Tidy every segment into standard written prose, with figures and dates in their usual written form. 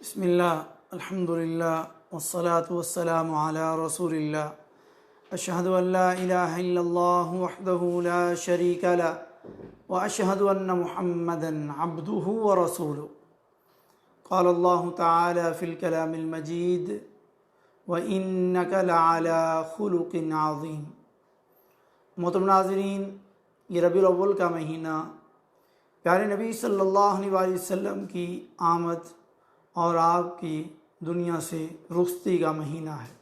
بسم اللہ الحمد للہ والصلاة والسلام علی رسول اللہ اشہد ان لا الہ الا اللہ وحدہ لا شریک لہ واشہد ان محمدا عبدہ ورسولہ قال اللہ تعالی فی الکلام المجید وانک لعلی خلق عظیم۔ محترم ناظرین، یہ ربیع الاول کا مہینہ پیارے نبی صلی اللہ علیہ وسلم کی آمد اور آپ کی دنیا سے رخصتی کا مہینہ ہے۔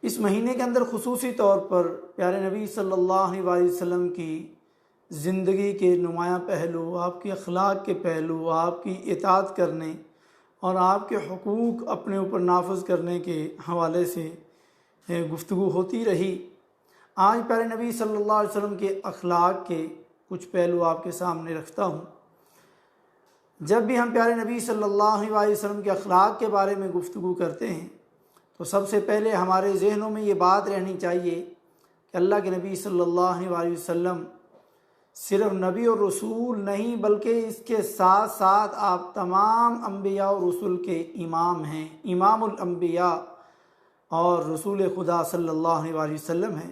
اس مہینے کے اندر خصوصی طور پر پیارے نبی صلی اللہ علیہ وسلم کی زندگی کے نمایاں پہلو، آپ کے اخلاق کے پہلو، آپ کی اطاعت کرنے اور آپ کے حقوق اپنے اوپر نافذ کرنے کے حوالے سے گفتگو ہوتی رہی۔ آج پیارے نبی صلی اللہ علیہ وسلم کے اخلاق کے کچھ پہلو آپ کے سامنے رکھتا ہوں۔ جب بھی ہم پیارے نبی صلی اللہ علیہ وسلم کے اخلاق کے بارے میں گفتگو کرتے ہیں تو سب سے پہلے ہمارے ذہنوں میں یہ بات رہنی چاہیے کہ اللہ کے نبی صلی اللہ علیہ وسلم صرف نبی اور رسول نہیں بلکہ اس کے ساتھ ساتھ آپ تمام انبیاء اور رسول کے امام ہیں، امام الانبیاء اور رسول خدا صلی اللہ علیہ وسلم ہیں۔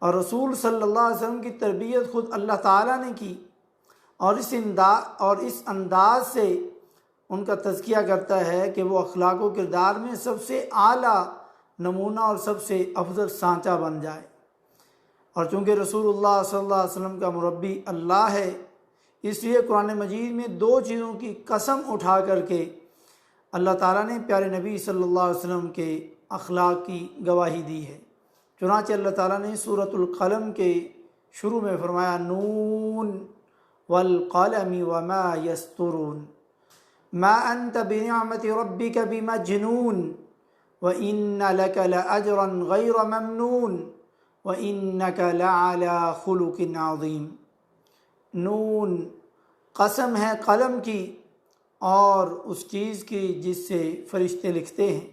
اور رسول صلی اللہ علیہ وسلم کی تربیت خود اللہ تعالیٰ نے کی اور اس انداز سے ان کا تزکیہ کرتا ہے کہ وہ اخلاق و کردار میں سب سے اعلیٰ نمونہ اور سب سے افضل سانچہ بن جائے۔ اور چونکہ رسول اللہ صلی اللہ علیہ وسلم کا مربی اللہ ہے، اس لیے قرآن مجید میں دو چیزوں کی قسم اٹھا کر کے اللہ تعالیٰ نے پیارے نبی صلی اللہ علیہ وسلم کے اخلاق کی گواہی دی ہے۔ چنانچہ اللہ تعالیٰ نے سورۃ القلم کے شروع میں فرمایا نون والقلم وما یسطرون ما انت بنعمت ربک بمجنون وان لک لاجرا غیر ممنون وانک لعلی خلق عظیم۔ نون قسم ہے قلم کی اور اس چیز کی جس سے فرشتے لکھتے ہیں۔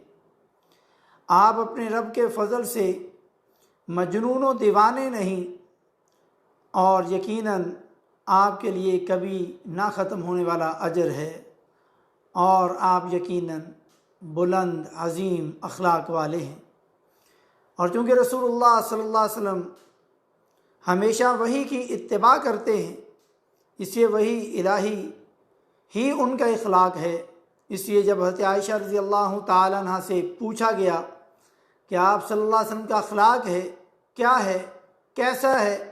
آپ اپنے رب کے فضل سے مجنون و دیوانے نہیں، اور یقیناً آپ کے لیے کبھی نہ ختم ہونے والا اجر ہے، اور آپ یقیناً بلند عظیم اخلاق والے ہیں۔ اور چونکہ رسول اللہ صلی اللہ علیہ وسلم ہمیشہ وحی کی اتباع کرتے ہیں، اس لیے وحی الہی ہی ان کا اخلاق ہے۔ اس لیے جب حضرت عائشہ رضی اللہ تعالیٰ عنہ سے پوچھا گیا کہ آپ صلی اللہ علیہ وسلم کا اخلاق ہے کیا ہے، کیسا ہے،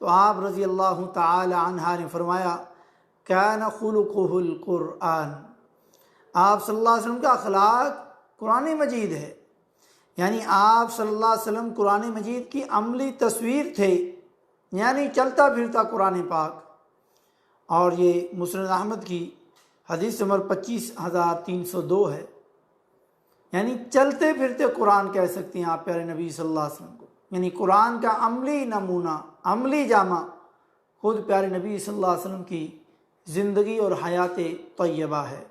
تو آپ رضی اللہ تعالی عنہ نے فرمایا کان خلقہ القرآن۔ آپ صلی اللہ علیہ وسلم کا اخلاق قرآن مجید ہے، یعنی آپ صلی اللہ علیہ وسلم قرآن مجید کی عملی تصویر تھے، یعنی چلتا پھرتا قرآن پاک۔ اور یہ مسند احمد کی حدیث نمبر 25302 ہے، یعنی چلتے پھرتے قرآن کہہ سکتے ہیں آپ پیارے نبی صلی اللہ علیہ وسلم کو، یعنی قرآن کا عملی نمونہ، عملی جامہ خود پیارے نبی صلی اللہ علیہ وسلم کی زندگی اور حیات طیبہ ہے۔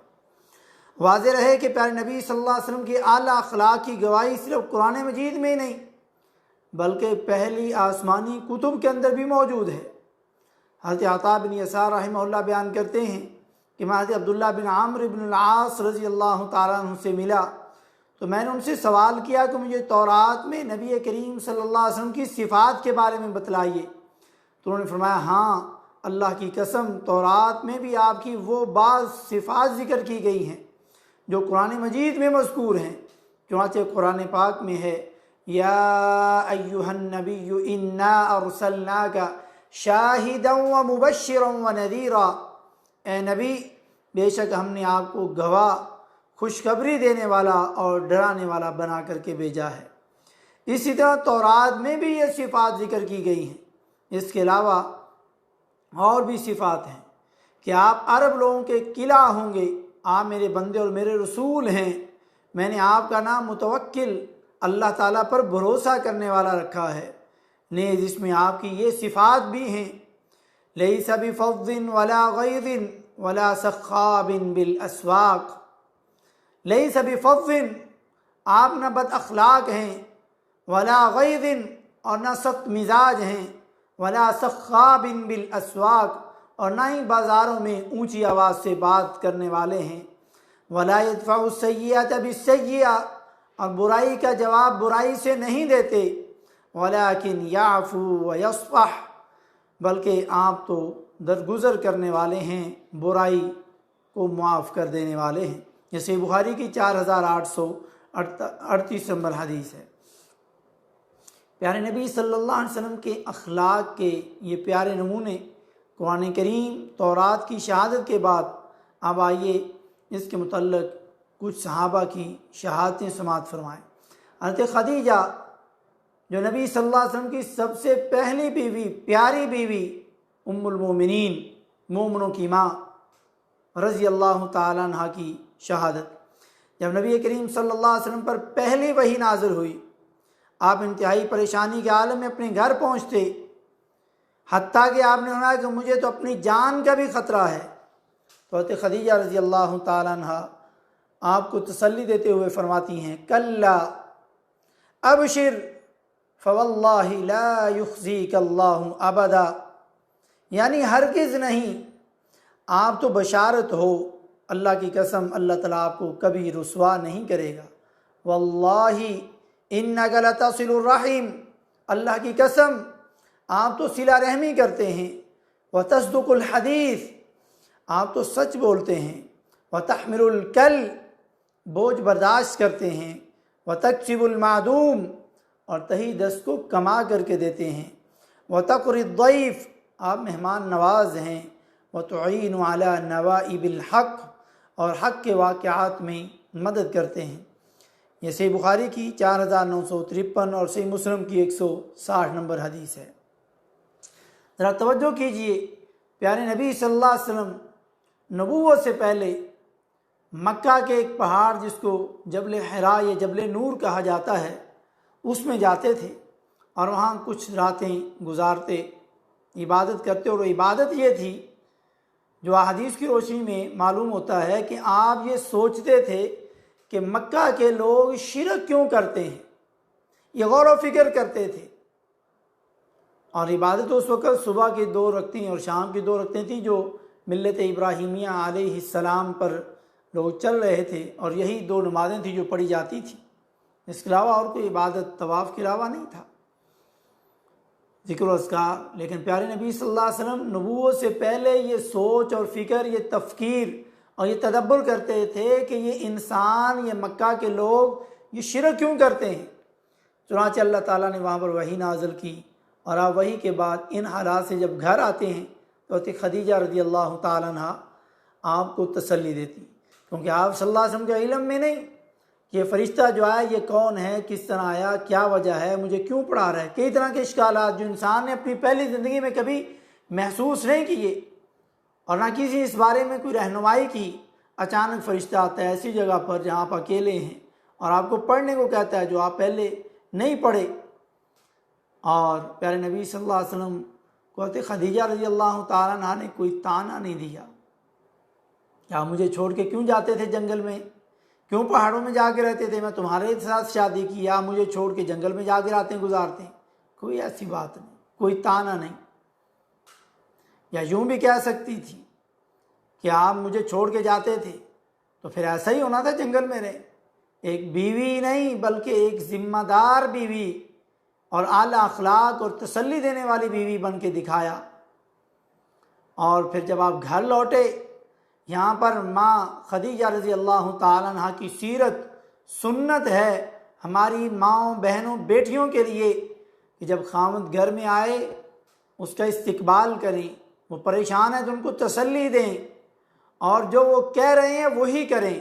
واضح رہے کہ پیارے نبی صلی اللہ علیہ وسلم کی اعلیٰ اخلاق کی گواہی صرف قرآن مجید میں ہی نہیں بلکہ پہلی آسمانی کتب کے اندر بھی موجود ہے۔ حضرت عطا بن یسار رحمہ اللہ بیان کرتے ہیں کہ میں حضرت عبداللہ بن عمرو بن العاص رضی اللہ تعالیٰ عنہ سے ملا تو میں نے ان سے سوال کیا کہ مجھے تورات میں نبی کریم صلی اللہ علیہ وسلم کی صفات کے بارے میں بتلائیے، تو انہوں نے فرمایا ہاں، اللہ کی قسم تورات میں بھی آپ کی وہ بعض صفات ذکر کی گئی ہیں جو قرآن مجید میں مذکور ہیں۔ چنانچہ قرآن پاک میں ہے یا ایہا النبی انا ارسلناک شاہدا ومبشرا ونذیرا، اے نبی بے شک ہم نے آپ کو گواہ، خوشخبری دینے والا اور ڈرانے والا بنا کر کے بھیجا ہے۔ اسی طرح تورات میں بھی یہ صفات ذکر کی گئی ہیں۔ اس کے علاوہ اور بھی صفات ہیں کہ آپ عرب لوگوں کے قلعہ ہوں گے، آپ میرے بندے اور میرے رسول ہیں، میں نے آپ کا نام متوکل، اللہ تعالیٰ پر بھروسہ کرنے والا رکھا ہے، نیز اس میں آپ کی یہ صفات بھی ہیں لیس بفظ ولا غیظ ولا سخاب بالاسواق۔ لیس بفظ، آپ نہ بد اخلاق ہیں، ولا غیظ، اور نہ سخت مزاج ہیں، ولا سخاب بالاسواق، اور نہ ہی بازاروں میں اونچی آواز سے بات کرنے والے ہیں۔ وَلَا يَدْفَعُ السَّيِّئَةَ بِالسَّيِّئَةِ اور برائی کا جواب برائی سے نہیں دیتے۔ وَلَٰكِنْ يَعْفُو وَيَصْفَحُ بلکہ آپ تو درگزر کرنے والے ہیں، برائی کو معاف کر دینے والے ہیں۔ یہ صحیح بخاری کی 4838 نمبر حدیث ہے۔ پیارے نبی صلی اللہ علیہ وسلم کے اخلاق کے یہ پیارے نمونے قرآن کریم، تورات کی شہادت کے بعد اب آئیے اس کے متعلق کچھ صحابہ کی شہادتیں سماعت فرمائیں۔ حضرت خدیجہ جو نبی صلی اللہ علیہ وسلم کی سب سے پہلی بیوی، پیاری بیوی، ام المومنین، مومنوں کی ماں، رضی اللہ تعالیٰ عنہ کی شہادت۔ جب نبی کریم صلی اللہ علیہ وسلم پر پہلی وحی نازل ہوئی، آپ انتہائی پریشانی کے عالم میں اپنے گھر پہنچتے، حتیٰ کہ آپ نے کہا کہ مجھے تو اپنی جان کا بھی خطرہ ہے۔ تو حضرت خدیجہ رضی اللہ تعالیٰ عنہ آپ کو تسلی دیتے ہوئے فرماتی ہیں، کلا ابشر فواللہ لا یخزیک اللہ ابدا، یعنی ہرگز نہیں، آپ تو بشارت ہو، اللہ کی قسم اللہ تعالیٰ آپ کو کبھی رسوا نہیں کرے گا۔ واللہ انک لتصل الرحم، اللہ کی قسم آپ تو صلہ رحمی کرتے ہیں۔ وتصدق الحدیث، آپ تو سچ بولتے ہیں۔ وتحمل الکل، بوجھ برداشت کرتے ہیں۔ وتکسب المعدوم، اور تہی دست کو کما کر کے دیتے ہیں۔ وتقری الضیف، آپ مہمان نواز ہیں۔ وتعین علی نوائب الحق، اور حق کے واقعات میں مدد کرتے ہیں۔ یہ صحیح بخاری کی 4953 اور صحیح مسلم کی 160 نمبر حدیث ہے۔ ذرا توجہ کیجئے، پیارے نبی صلی اللہ علیہ وسلم نبوت سے پہلے مکہ کے ایک پہاڑ جس کو جبل حرا یا جبل نور کہا جاتا ہے، اس میں جاتے تھے اور وہاں کچھ راتیں گزارتے، عبادت کرتے، اور وہ عبادت یہ تھی جو احادیث کی روشنی میں معلوم ہوتا ہے کہ آپ یہ سوچتے تھے کہ مکہ کے لوگ شرک کیوں کرتے ہیں، یہ غور و فکر کرتے تھے۔ اور عبادت اس وقت صبح کی 2 رکعتیں اور شام کی 2 رکعتیں تھیں جو ملت ابراہیمیہ علیہ السلام پر لوگ چل رہے تھے، اور یہی 2 نمازیں تھیں جو پڑھی جاتی تھیں۔ اس کے علاوہ اور کوئی عبادت طواف کے علاوہ نہیں تھا، ذکر و اذکار۔ لیکن پیارے نبی صلی اللہ علیہ وسلم نبوت سے پہلے یہ سوچ اور فکر، یہ تفکیر اور یہ تدبر کرتے تھے کہ یہ انسان، یہ مکہ کے لوگ یہ شرک کیوں کرتے ہیں۔ چنانچہ اللہ تعالیٰ نے وہاں پر وحی نازل کی، اور آپ وحی کے بعد ان حالات سے جب گھر آتے ہیں تو حضرت خدیجہ رضی اللہ تعالیٰ عنہ آپ کو تسلی دیتی، کیونکہ آپ صلی اللہ علیہ وسلم کے علم میں نہیں کہ یہ فرشتہ جو آیا یہ کون ہے، کس طرح آیا، کیا وجہ ہے، مجھے کیوں پڑھا رہا ہے۔ کئی طرح کے اشکالات جو انسان نے اپنی پہلی زندگی میں کبھی محسوس نہیں کیے اور نہ کسی اس بارے میں کوئی رہنمائی کی۔ اچانک فرشتہ آتا ہے ایسی جگہ پر جہاں آپ اکیلے ہیں اور آپ کو پڑھنے کو کہتا ہے جو آپ پہلے نہیں پڑھے۔ اور پیارے نبی صلی اللہ علیہ وسلم کو حضرت خدیجہ رضی اللہ تعالیٰ عنہ نے کوئی طعنہ نہیں دیا کہ آپ مجھے چھوڑ کے کیوں جاتے تھے جنگل میں، کیوں پہاڑوں میں جا کے رہتے تھے، میں تمہارے ساتھ شادی کی، آپ مجھے چھوڑ کے جنگل میں جا کے راتیں گزارتے ہیں۔ کوئی ایسی بات نہیں، کوئی طعنہ نہیں۔ یا یوں بھی کہہ سکتی تھی کہ آپ مجھے چھوڑ کے جاتے تھے تو پھر ایسا ہی ہونا تھا، جنگل میں رہے۔ ایک بیوی نہیں بلکہ ایک ذمہ دار بیوی اور اعلیٰ اخلاق اور تسلی دینے والی بیوی بن کے دکھایا۔ اور پھر جب آپ گھر لوٹے، یہاں پر ماں خدیجہ رضی اللہ تعالیٰ عنہ کی سیرت سنت ہے ہماری ماؤں، بہنوں، بیٹیوں کے لیے کہ جب خاوند گھر میں آئے اس کا استقبال کریں، وہ پریشان ہیں تو ان کو تسلی دیں، اور جو وہ کہہ رہے ہیں وہی کریں۔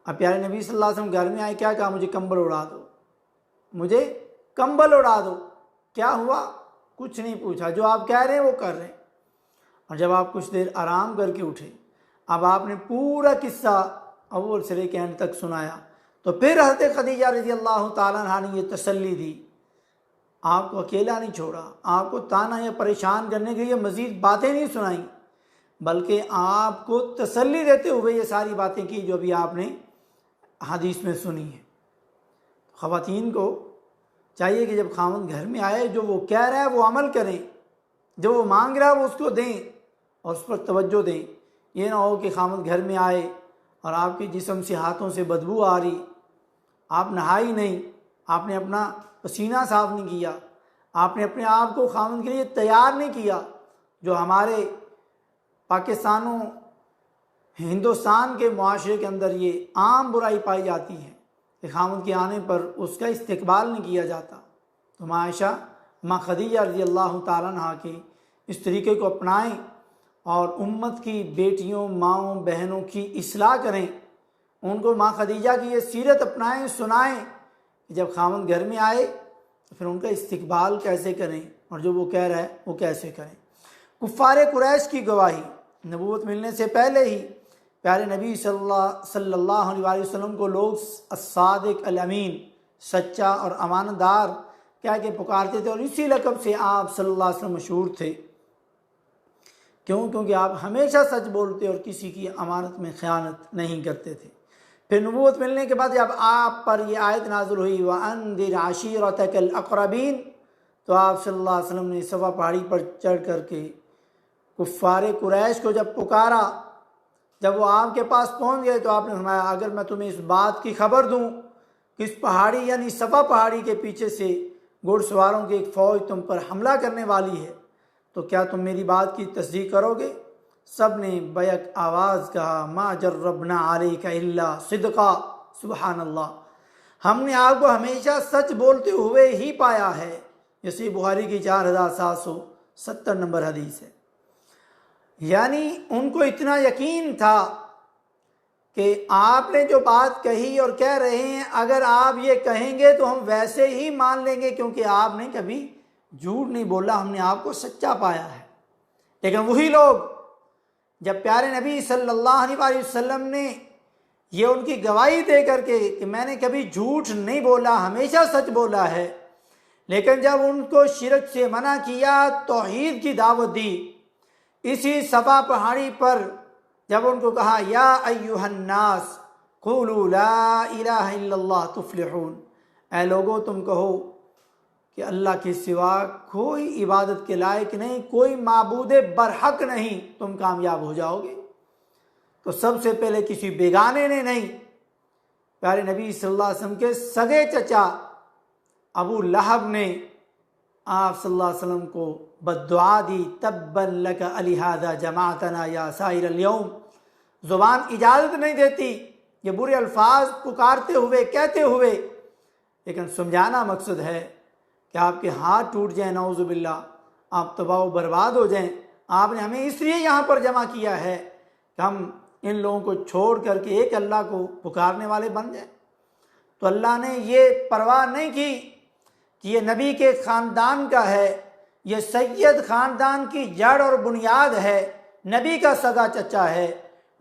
اب پیارے نبی صلی اللہ علیہ وسلم گھر میں آئے، کیا کہا؟ مجھے کمبل اڑا دو، مجھے کمبل اڑا دو۔ کیا ہوا؟ کچھ نہیں پوچھا، جو آپ کہہ رہے ہیں وہ کر رہے ہیں۔ اور جب آپ کچھ دیر آرام کر کے اٹھے، اب آپ نے پورا قصہ اول سے لے کے اینڈ تک سنایا، تو پھر حضرت خدیجہ رضی اللہ تعالیٰ عنہ نے یہ تسلی دی، آپ کو اکیلا نہیں چھوڑا، آپ کو طعنہ یا پریشان کرنے کے لیے مزید باتیں نہیں سنائیں، بلکہ آپ کو تسلی دیتے ہوئے یہ ساری باتیں کی جو ابھی آپ نے حدیث میں سنی ہیں۔ خواتین کو چاہیے کہ جب خاوند گھر میں آئے جو وہ کہہ رہا ہے وہ عمل کریں، جو وہ مانگ رہا ہے وہ اس کو دیں اور اس پر توجہ دیں۔ یہ نہ ہو کہ خامد گھر میں آئے اور آپ کے جسم سے ہاتھوں سے بدبو آ رہی، آپ نہائی نہیں، آپ نے اپنا پسینہ صاف نہیں کیا، آپ نے اپنے آپ کو خامد کے لیے تیار نہیں کیا، جو ہمارے پاکستانوں ہندوستان کے معاشرے کے اندر یہ عام برائی پائی جاتی ہے کہ خامد کے آنے پر اس کا استقبال نہیں کیا جاتا۔ تو ماں عائشہ، ماں خدیجہ رضی اللہ تعالیٰ عنہ کے اس طریقے کو اپنائیں اور امت کی بیٹیوں، ماؤں، بہنوں کی اصلاح کریں، ان کو ماں خدیجہ کی یہ سیرت اپنائیں، سنائیں کہ جب خامد گھر میں آئے تو پھر ان کا استقبال کیسے کریں اور جو وہ کہہ رہا ہے وہ کیسے کریں۔ کفار قریش کی گواہی، نبوت ملنے سے پہلے ہی پیارے نبی صلی اللہ علیہ وسلم کو لوگ الصادق الامین، سچا اور امانت دار کہہ کے پکارتے تھے، اور اسی لقب سے آپ صلی اللہ علیہ وسلم مشہور تھے۔ کیونکہ آپ ہمیشہ سچ بولتے اور کسی کی امانت میں خیانت نہیں کرتے تھے۔ پھر نبوت ملنے کے بعد جب آپ پر یہ آیت نازل ہوئی وَأَنذِرْ عَشِيرَتَكَ الْأَقْرَبِينَ، تو آپ صلی اللہ علیہ وسلم نے صفا پہاڑی پر چڑھ کر کے کفار قریش کو جب پکارا، جب وہ آپ کے پاس پہنچ گئے تو آپ نے فرمایا اگر میں تمہیں اس بات کی خبر دوں کہ اس پہاڑی یعنی صفا پہاڑی کے پیچھے سے گھوڑ سواروں کی ایک فوج تم پر حملہ کرنے والی ہے تو کیا تم میری بات کی تصدیق کرو گے؟ سب نے بیک آواز کہا ما جربنا علیک الا صدقا، سبحان اللہ، ہم نے آپ کو ہمیشہ سچ بولتے ہوئے ہی پایا ہے۔ یہ صحیح بخاری کی 4770 نمبر حدیث ہے۔ یعنی ان کو اتنا یقین تھا کہ آپ نے جو بات کہی اور کہہ رہے ہیں اگر آپ یہ کہیں گے تو ہم ویسے ہی مان لیں گے، کیونکہ آپ نے کبھی جھوٹ نہیں بولا، ہم نے آپ کو سچا پایا ہے۔ لیکن وہی لوگ جب پیارے نبی صلی اللہ علیہ وسلم نے یہ ان کی گواہی دے کر کے کہ میں نے کبھی جھوٹ نہیں بولا، ہمیشہ سچ بولا ہے، لیکن جب ان کو شرک سے منع کیا، توحید کی دعوت دی، اسی صفا پہاڑی پر جب ان کو کہا یا ایھا الناس قولوا لا الہ الا اللہ تفلحون، اے لوگو تم کہو کہ اللہ کے سوا کوئی عبادت کے لائق نہیں، کوئی معبود برحق نہیں، تم کامیاب ہو جاؤ گے۔ تو سب سے پہلے کسی بیگانے نے نہیں، پیارے نبی صلی اللہ علیہ وسلم کے سگے چچا ابو لہب نے آپ صلی اللہ علیہ وسلم کو بددعا دی، تبا لک لہذا جمعتنا یا سائر الیوم۔ زبان اجازت نہیں دیتی یہ برے الفاظ پکارتے ہوئے، کہتے ہوئے، لیکن سمجھانا مقصد ہے کہ آپ کے ہاتھ ٹوٹ جائیں، نعوذ باللہ، آپ تباہ و برباد ہو جائیں۔ آپ نے ہمیں اس لیے یہاں پر جمع کیا ہے کہ ہم ان لوگوں کو چھوڑ کر کے ایک اللہ کو پکارنے والے بن جائیں۔ تو اللہ نے یہ پرواہ نہیں کی کہ یہ نبی کے خاندان کا ہے، یہ سید خاندان کی جڑ اور بنیاد ہے، نبی کا سگا چچا ہے،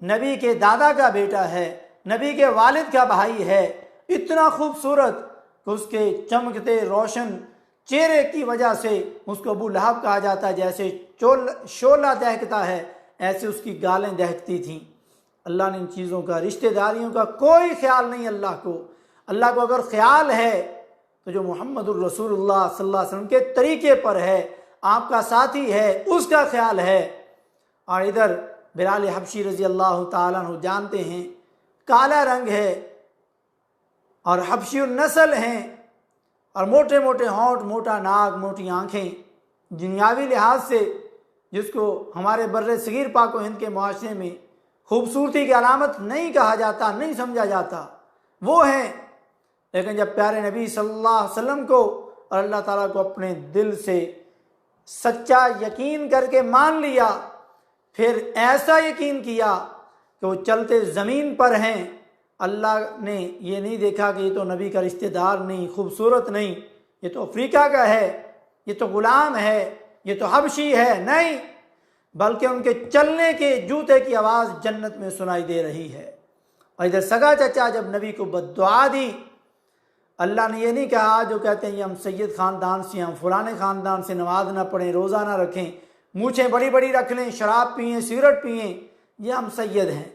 نبی کے دادا کا بیٹا ہے، نبی کے والد کا بھائی ہے، اتنا خوبصورت کہ اس کے چمکتے روشن چہرے کی وجہ سے اس کو ابو لہب کہا جاتا ہے، جیسے شعلہ دہکتا ہے ایسے اس کی گالیں دہکتی تھیں۔ اللہ نے ان چیزوں کا، رشتہ داریوں کا کوئی خیال نہیں اللہ کو۔ اللہ کو اگر خیال ہے تو جو محمد الرسول اللہ صلی اللہ علیہ وسلم کے طریقے پر ہے، آپ کا ساتھی ہے، اس کا خیال ہے۔ اور ادھر بلال حبشی رضی اللہ تعالیٰ عنہ جانتے ہیں کالا رنگ ہے اور حبشی النسل ہیں اور موٹے موٹے ہونٹ، موٹا ناک، موٹی آنکھیں، دنیاوی لحاظ سے جس کو ہمارے بر صغیر پاک و ہند کے معاشرے میں خوبصورتی کی علامت نہیں کہا جاتا، نہیں سمجھا جاتا، وہ ہیں۔ لیکن جب پیارے نبی صلی اللہ علیہ وسلم کو اور اللہ تعالیٰ کو اپنے دل سے سچا یقین کر کے مان لیا، پھر ایسا یقین کیا کہ وہ چلتے زمین پر ہیں، اللہ نے یہ نہیں دیکھا کہ یہ تو نبی کا رشتہ دار نہیں، خوبصورت نہیں، یہ تو افریقہ کا ہے، یہ تو غلام ہے، یہ تو حبشی ہے، نہیں، بلکہ ان کے چلنے کے جوتے کی آواز جنت میں سنائی دے رہی ہے۔ اور ادھر سگا چچا جب نبی کو بددعا دی، اللہ نے یہ نہیں کہا جو کہتے ہیں یہ ہم سید خاندان سے، ہم فلانے خاندان سے، نماز نہ پڑھیں، روزہ نہ رکھیں، مونچھیں بڑی بڑی رکھ لیں، شراب پئیں، سگریٹ پئیں، یہ ہم سید ہیں۔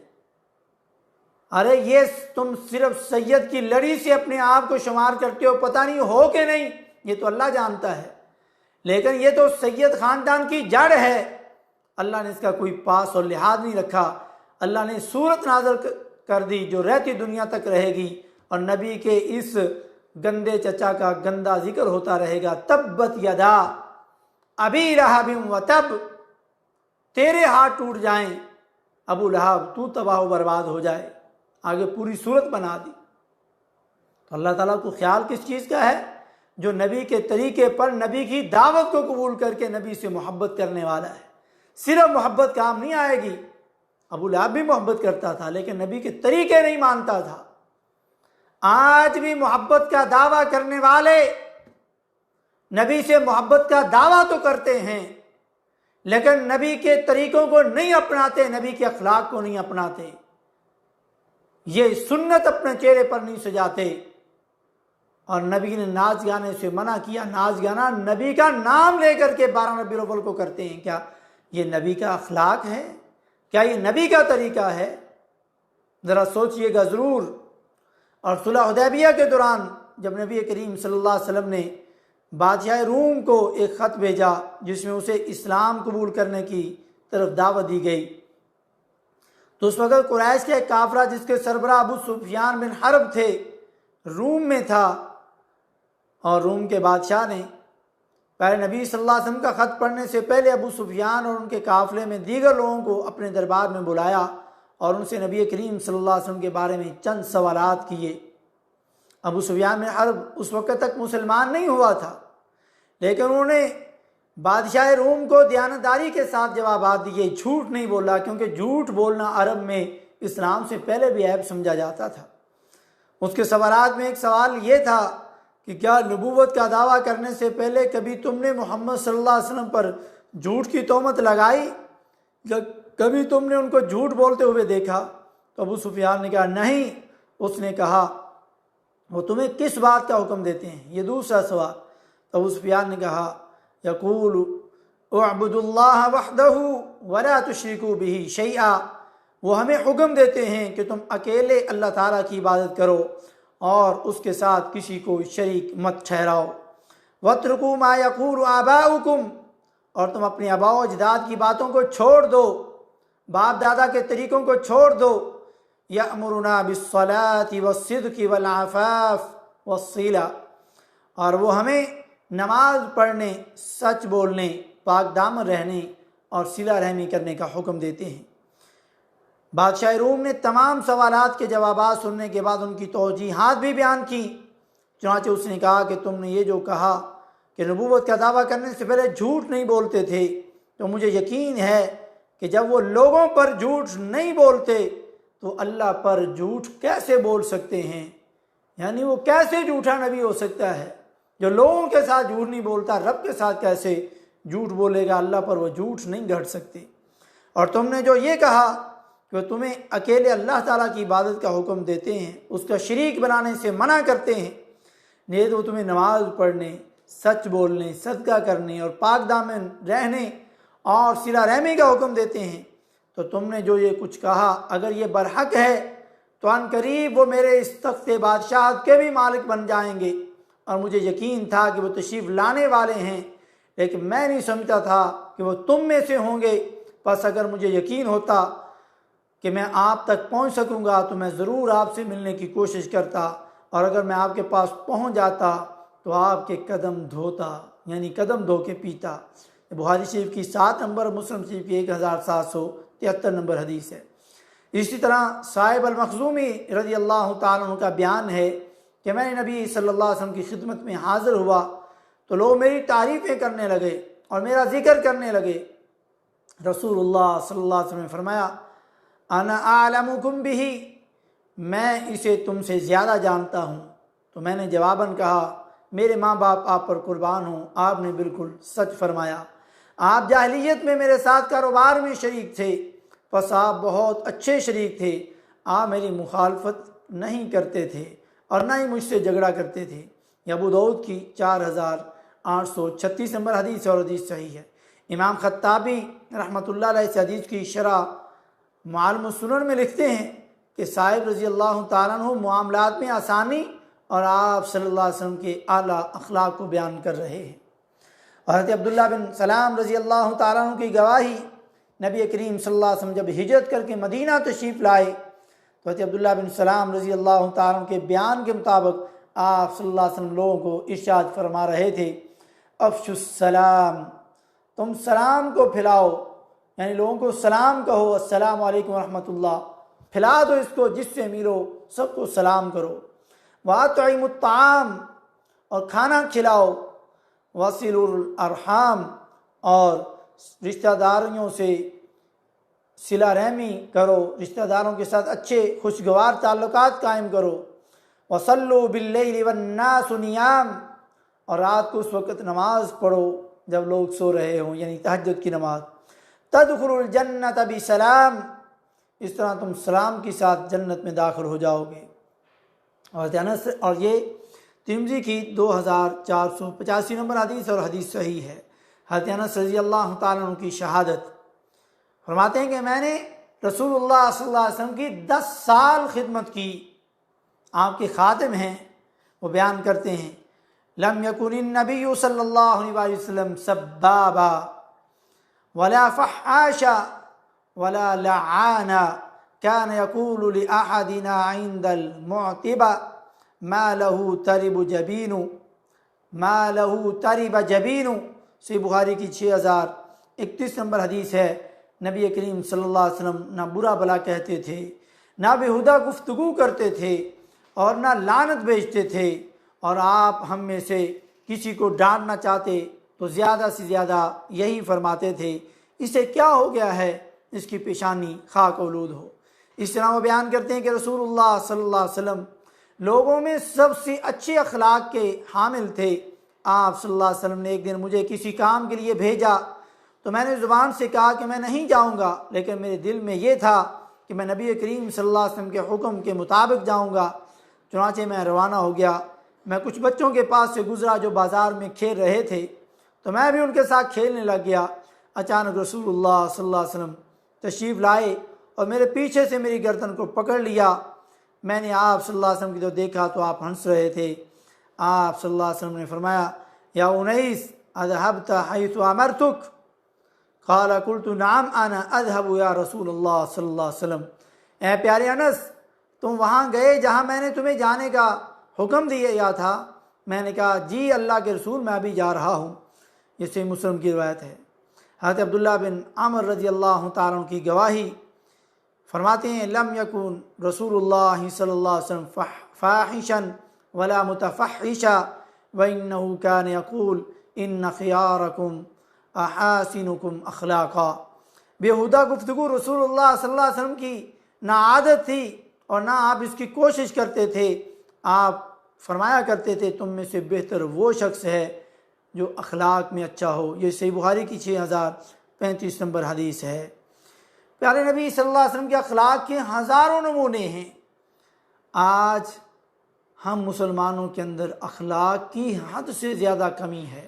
ارے یہ تم صرف سید کی لڑی سے اپنے آپ کو شمار کرتے ہو، پتہ نہیں ہو کہ نہیں، یہ تو اللہ جانتا ہے۔ لیکن یہ تو سید خاندان کی جڑ ہے، اللہ نے اس کا کوئی پاس اور لحاظ نہیں رکھا۔ اللہ نے صورت نازل کر دی جو رہتی دنیا تک رہے گی، اور نبی کے اس گندے چچا کا گندا ذکر ہوتا رہے گا۔ تبت یدا ابی لہب وتب، تیرے ہاتھ ٹوٹ جائیں ابو لہب، تو تباہ و برباد ہو جائے۔ آگے پوری صورت بنا دی۔ تو اللہ تعالیٰ کو خیال کس چیز کا ہے؟ جو نبی کے طریقے پر نبی کی دعوت کو قبول کر کے نبی سے محبت کرنے والا ہے۔ صرف محبت کام نہیں آئے گی، ابو لہب بھی محبت کرتا تھا لیکن نبی کے طریقے نہیں مانتا تھا۔ آج بھی محبت کا دعویٰ کرنے والے نبی سے محبت کا دعویٰ تو کرتے ہیں لیکن نبی کے طریقوں کو نہیں اپناتے، نبی کے اخلاق کو نہیں اپناتے، یہ سنت اپنے چہرے پر نہیں سجاتے۔ اور نبی نے ناچ گانے سے منع کیا۔ ناچ گانا نبی کا نام لے کر کے 12 ربیع الاول کو کرتے ہیں، کیا یہ نبی کا اخلاق ہے؟ کیا یہ نبی کا طریقہ ہے؟ ذرا سوچئے گا ضرور۔ اور صلح حدیبیہ کے دوران جب نبی کریم صلی اللہ علیہ وسلم نے بادشاہ روم کو ایک خط بھیجا جس میں اسے اسلام قبول کرنے کی طرف دعوت دی گئی، تو اس وقت قریش کا ایک کافرہ جس کے سربراہ ابو سفیان بن حرب تھے روم میں تھا، اور روم کے بادشاہ نے پہلے نبی صلی اللہ علیہ وسلم کا خط پڑھنے سے پہلے ابو سفیان اور ان کے قافلے میں دیگر لوگوں کو اپنے دربار میں بلایا اور ان سے نبی کریم صلی اللہ علیہ وسلم کے بارے میں چند سوالات کیے۔ ابو سفیان بن حرب اس وقت تک مسلمان نہیں ہوا تھا، لیکن انہوں نے بادشاہ روم کو دیانتداری کے ساتھ جوابات دیے، جھوٹ نہیں بولا، کیونکہ جھوٹ بولنا عرب میں اسلام سے پہلے بھی عیب سمجھا جاتا تھا۔ اس کے سوالات میں ایک سوال یہ تھا کہ کیا نبوت کا دعویٰ کرنے سے پہلے کبھی تم نے محمد صلی اللہ علیہ وسلم پر جھوٹ کی تہمت لگائی، یا کبھی تم نے ان کو جھوٹ بولتے ہوئے دیکھا؟ تو ابو سفیان نے کہا نہیں۔ اس نے کہا وہ تمہیں کس بات کا حکم دیتے ہیں؟ یہ دوسرا سوال۔ تو ابو سفیان نے کہا یقول اعبدوا اللہ وحدہ ولا تشرکوا بہ شیئا، وہ ہمیں حکم دیتے ہیں کہ تم اکیلے اللہ تعالیٰ کی عبادت کرو اور اس کے ساتھ کسی کو شریک مت ٹھہراؤ۔ واترکوا ما یقول آباؤکم، اور تم اپنے آباء و اجداد کی باتوں کو چھوڑ دو، باپ دادا کے طریقوں کو چھوڑ دو۔ یأمرنا بالصلاة والصدق والعفاف والصلہ، اور وہ ہمیں نماز پڑھنے، سچ بولنے، پاک دامن رہنے اور صلہ رحمی کرنے کا حکم دیتے ہیں۔ بادشاہ روم نے تمام سوالات کے جوابات سننے کے بعد ان کی توجیحات بھی بیان کی۔ چنانچہ اس نے کہا کہ تم نے یہ جو کہا کہ نبوت کا دعویٰ کرنے سے پہلے جھوٹ نہیں بولتے تھے، تو مجھے یقین ہے کہ جب وہ لوگوں پر جھوٹ نہیں بولتے تو اللہ پر جھوٹ کیسے بول سکتے ہیں؟ یعنی وہ کیسے جھوٹا نبی ہو سکتا ہے جو لوگوں کے ساتھ جھوٹ نہیں بولتا، رب کے ساتھ کیسے جھوٹ بولے گا؟ اللہ پر وہ جھوٹ نہیں گھڑ سکتے۔ اور تم نے جو یہ کہا کہ وہ تمہیں اکیلے اللہ تعالیٰ کی عبادت کا حکم دیتے ہیں، اس کا شریک بنانے سے منع کرتے ہیں، نہیں تو وہ تمہیں نماز پڑھنے، سچ بولنے، صدقہ کرنے اور پاک دامن رہنے اور صلہ رحمی کا حکم دیتے ہیں، تو تم نے جو یہ کچھ کہا اگر یہ برحق ہے تو ان قریب وہ میرے اس تخت بادشاہت کے بھی مالک بن جائیں گے۔ اور مجھے یقین تھا کہ وہ تشریف لانے والے ہیں، لیکن میں نہیں سمجھتا تھا کہ وہ تم میں سے ہوں گے۔ پس اگر مجھے یقین ہوتا کہ میں آپ تک پہنچ سکوں گا تو میں ضرور آپ سے ملنے کی کوشش کرتا، اور اگر میں آپ کے پاس پہنچ جاتا تو آپ کے قدم دھوتا، یعنی قدم دھو کے پیتا۔ بخاری شریف کی 7 نمبر، مسلم شریف کی 1773 نمبر حدیث ہے۔ اسی طرح صاحب المخزومی رضی اللہ تعالیٰ عنہ کا بیان ہے کہ میں نے نبی صلی اللہ علیہ وسلم کی خدمت میں حاضر ہوا تو لوگ میری تعریفیں کرنے لگے اور میرا ذکر کرنے لگے۔ رسول اللہ صلی اللہ علیہ وسلم نے فرمایا انا اعلمکم بہ، میں اسے تم سے زیادہ جانتا ہوں۔ تو میں نے جواباً کہا میرے ماں باپ آپ پر قربان ہوں، آپ نے بالکل سچ فرمایا۔ آپ جاہلیت میں میرے ساتھ کاروبار میں شریک تھے، پس آپ بہت اچھے شریک تھے، آپ میری مخالفت نہیں کرتے تھے اور نہ ہی مجھ سے جھگڑا کرتے تھے۔ یہ ابو داؤد کی 4836 نمبر حدیث اور حدیث صحیح ہے۔ امام خطابی رحمۃ اللہ علیہ اس حدیث کی شرح معالم السنن میں لکھتے ہیں کہ صاحب رضی اللہ تعالیٰ عنہ معاملات میں آسانی اور آپ صلی اللہ علیہ وسلم کے اعلیٰ اخلاق کو بیان کر رہے ہیں۔ حضرت عبداللہ بن سلام رضی اللہ تعالیٰ عنہ کی گواہی، نبی کریم صلی اللہ علیہ وسلم جب ہجرت کر کے مدینہ تشریف لائے تو حضرت عبداللہ بن سلام رضی اللہ تعالیٰ عنہ کے بیان کے مطابق آپ صلی اللہ علیہ وسلم لوگوں کو ارشاد فرما رہے تھے، افشوا السلام، تم سلام کو پھیلاؤ، یعنی لوگوں کو سلام کہو، السلام علیکم ورحمۃ اللہ، پھیلا دو اس کو، جس سے ملو سب کو سلام کرو، وَأَطْعِمُوا الطَّعَامَ، اور کھانا کھلاؤ، وَصِلُوا الْأَرْحَامَ، اور رشتہ داریوں سے صلہ رحمی کرو، رشتہ داروں کے ساتھ اچھے خوشگوار تعلقات قائم کرو، وَصَلُّوا بِاللَّيْلِ وَالنَّاسُ نِيَامٌ، اور رات کو اس وقت نماز پڑھو جب لوگ سو رہے ہوں، یعنی تہجد کی نماز، تَدْخُلُوا الْجَنَّةَ بِسَلَام، اس طرح تم سلام کے ساتھ جنت میں داخل ہو جاؤ گے۔ اور یہ ترمذی کی 2485 نمبر حدیث اور حدیث صحیح ہے۔ حضرت انس رضی اللہ تعالیٰ عنہ کی شہادت، فرماتے ہیں کہ میں نے رسول اللہ صلی اللہ علیہ وسلم کی 10 سال خدمت کی، آپ کے خادم ہیں، وہ بیان کرتے ہیں، لم یکن النبی صلی اللہ علیہ وسلم سبابا ولا فحاشا ولا لعانا، كان يقول لأحدنا عند المعتبة ما له ترب جبين، صحیح بخاری کی 6031 نمبر حدیث ہے۔ نبی کریم صلی اللہ علیہ وسلم نہ برا بلا کہتے تھے، نہ بےہودہ گفتگو کرتے تھے، اور نہ لعنت بھیجتے تھے، اور آپ ہم میں سے کسی کو ڈانٹنا چاہتے تو زیادہ سے زیادہ یہی فرماتے تھے، اسے کیا ہو گیا ہے، اس کی پیشانی خاک آلود ہو۔ اس طرح وہ بیان کرتے ہیں کہ رسول اللہ صلی اللہ علیہ وسلم لوگوں میں سب سے اچھے اخلاق کے حامل تھے۔ آپ صلی اللہ علیہ وسلم نے ایک دن مجھے کسی کام کے لیے بھیجا تو میں نے زبان سے کہا کہ میں نہیں جاؤں گا، لیکن میرے دل میں یہ تھا کہ میں نبی کریم صلی اللہ علیہ وسلم کے حکم کے مطابق جاؤں گا۔ چنانچہ میں روانہ ہو گیا۔ میں کچھ بچوں کے پاس سے گزرا جو بازار میں کھیل رہے تھے، تو میں بھی ان کے ساتھ کھیلنے لگ گیا۔ اچانک رسول اللہ صلی اللہ علیہ وسلم تشریف لائے اور میرے پیچھے سے میری گردن کو پکڑ لیا۔ میں نے آپ صلی اللہ علیہ وسلم کی تو دیکھا تو آپ ہنس رہے تھے۔ آپ صلی اللہ علیہ وسلم نے فرمایا، یا انیس اذهبت حیث امرتک؟ قال قلت نعم انا اذهب یا رسول اللہ صلی اللہ علیہ وسلم، اے پیارے انس، تم وہاں گئے جہاں میں نے تمہیں جانے کا حکم دیا تھا؟ میں نے کہا جی اللہ کے رسول، میں ابھی جا رہا ہوں۔ یہ صحیح مسلم کی روایت ہے۔ حضرت عبداللہ بن عمر رضی اللہ تعالیٰ عنہ کی گواہی، فرماتے ہیں لم یکن رسول اللہ صلی اللہ علیہ وسلم فاحشا ولا متفحشا وانہ کان یقول ان خیارکم احاسنکم اخلاقا، بےہودہ گفتگو رسول اللہ صلی اللہ علیہ وسلم کی نہ عادت تھی اور نہ آپ اس کی کوشش کرتے تھے۔ آپ فرمایا کرتے تھے تم میں سے بہتر وہ شخص ہے جو اخلاق میں اچھا ہو۔ یہ صحیح بخاری کی 6035 نمبر حدیث ہے۔ پیارے نبی صلی اللہ علیہ وسلم کے اخلاق کے ہزاروں نمونے ہیں۔ آج ہم مسلمانوں کے اندر اخلاق کی حد سے زیادہ کمی ہے۔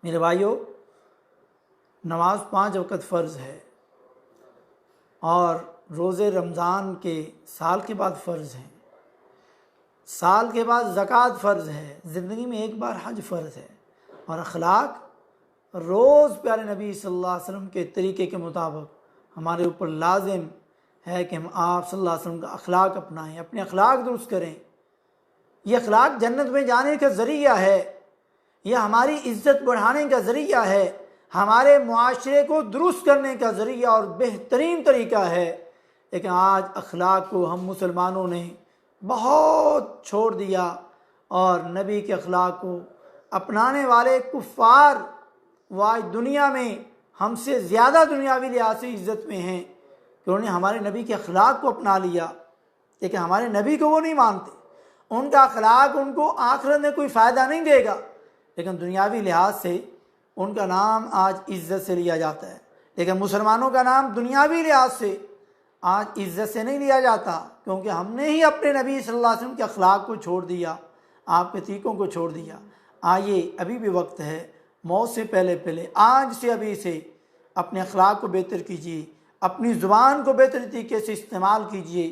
میرے بھائیو، نماز 5 وقت فرض ہے، اور روزے رمضان کے سال کے بعد فرض ہیں، سال کے بعد زکوٰۃ فرض ہے، زندگی میں ایک بار حج فرض ہے، اور اخلاق روز پیارے نبی صلی اللہ علیہ وسلم کے طریقے کے مطابق ہمارے اوپر لازم ہے کہ ہم آپ صلی اللہ علیہ وسلم کا اخلاق اپنائیں، اپنے اخلاق درست کریں۔ یہ اخلاق جنت میں جانے کا ذریعہ ہے، یہ ہماری عزت بڑھانے کا ذریعہ ہے، ہمارے معاشرے کو درست کرنے کا ذریعہ اور بہترین طریقہ ہے۔ لیکن آج اخلاق کو ہم مسلمانوں نے بہت چھوڑ دیا، اور نبی کے اخلاق کو اپنانے والے کفار وہ آج دنیا میں ہم سے زیادہ دنیاوی لحاظ سے عزت میں ہیں کہ انہوں نے ہمارے نبی کے اخلاق کو اپنا لیا، لیکن ہمارے نبی کو وہ نہیں مانتے۔ ان کا اخلاق ان کو آخرت میں کوئی فائدہ نہیں دے گا، لیکن دنیاوی لحاظ سے ان کا نام آج عزت سے لیا جاتا ہے۔ لیکن مسلمانوں کا نام دنیاوی لحاظ سے آج عزت سے نہیں لیا جاتا، کیونکہ ہم نے ہی اپنے نبی صلی اللہ علیہ وسلم کے اخلاق کو چھوڑ دیا، آپ کے طریقوں کو چھوڑ دیا۔ آئیے، ابھی بھی وقت ہے، موت سے پہلے آج سے ابھی سے اپنے اخلاق کو بہتر کیجیے، اپنی زبان کو بہتر طریقے سے استعمال کیجیے،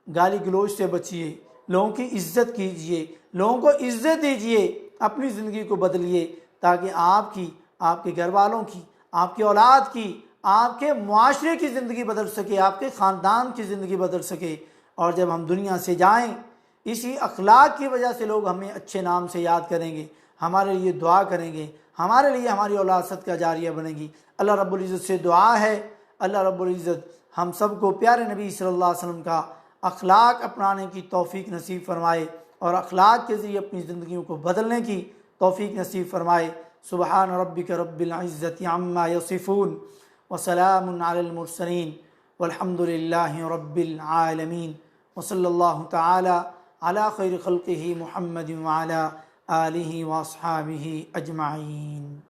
گالی گلوچ سے بچیے، لوگوں کی عزت کیجیے، لوگوں کو عزت دیجیے، اپنی زندگی کو بدلیے، تاکہ آپ کی، آپ کے گھر والوں کی، آپ کی اولاد کی، آپ کے معاشرے کی زندگی بدل سکے، آپ کے خاندان کی زندگی بدل سکے، اور جب ہم دنیا سے جائیں اسی اخلاق کی وجہ سے لوگ ہمیں اچھے نام سے یاد کریں گے، ہمارے لیے دعا کریں گے، ہمارے لیے ہماری اولاد صدقہ جاریہ بنے گی۔ اللہ رب العزت سے دعا ہے، اللہ رب العزت ہم سب کو پیارے نبی صلی اللہ علیہ وسلم کا اخلاق اپنانے کی توفیق نصیب فرمائے، اور اخلاق کے ذریعے اپنی زندگیوں کو بدلنے کی توفیق نصیب فرمائے۔ سبحان ربک رب العزت عما یصفون وسلام علی المرسلین والحمد للہ رب العالمین، وصلی اللہ تعالی علی خیر خلقہ محمد وعلی آلہ واصحابہ اجمعین۔